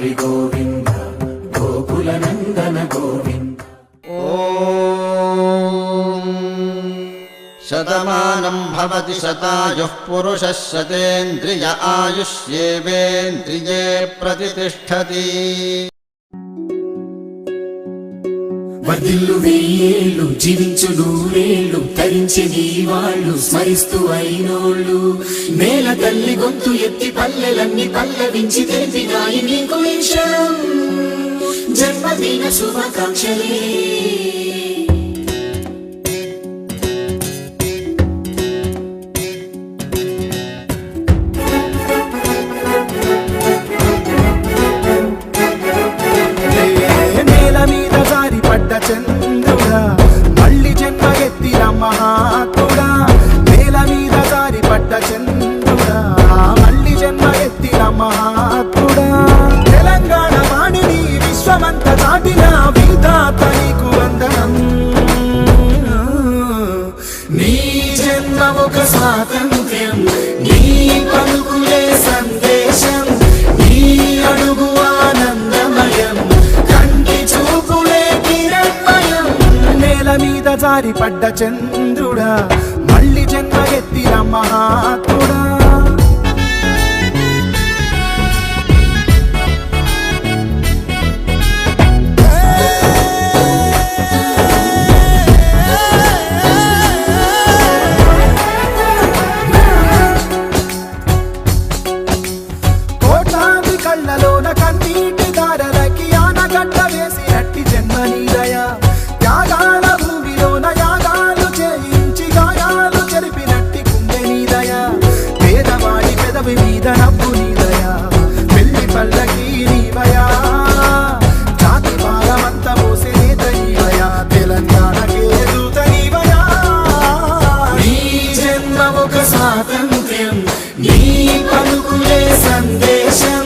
హరి గోవింద గోకుల నందన గోవింద. శతమానం భవతి శతాయుః పురుషः శతేంద్రియ ఆయుష్యేవేంద్రియే ప్రతిష్ఠతి. వర్ధిల్లు వెయ్యేళ్ళు జీవించు నూరేళ్ళు తరించి నీ వాళ్ళు స్మరిస్తూ అయినోళ్ళు. నేల తల్లి గొంతు ఎత్తి పల్లెలన్నీ పల్లవించి తెలిపినాయి నీకు ఈశ్వరం. జన్మదిన శుభాకాంక్షలే. చంద్రుడా మళ్ళీ జన్మ ఎత్తిన మహాత్ముడా. నేల మీద జారి పడ్డ చంద్రుడా మళ్ళీ జన్మ ఎత్తిన మహాత్ముడా. తెలంగాణ వాణిని విశ్వమంత దాటిన విధాత నీకు వందనం. నీ జన్మ ఒక స్వాతంత్ర్యం, నీ పలుకులే సందేశం, నీ అడుగు ఆనందమయం, కంటి చూపులే కిరణ్మయం. నేల మీద జారి పడ్డ చంద్రుడా మళ్ళీ జన్మ ఎత్తిన మహాత్ముడా. కోట్లాది కళ్ళలోన కన్నీటి దారలకి ఆనగడ్డ వేసి అట్టి జన్మ నీదయ. త్యాగాల భూమిలోన యాగాలు చేయించి గాయాలు చెరిపినట్టి కుండె నీదయ. పేదవాడి పెదవి మీద నవ్వు నీదయ. పెళ్లి పల్లకి నీవయా. జాతి భారమంత మోసే నేత నీవయా. తెలంగాణకే దూత నీవయా. నీ జన్మ ఒక స్వాతంత్ర్యం, నీ పలుకులే సందేశం,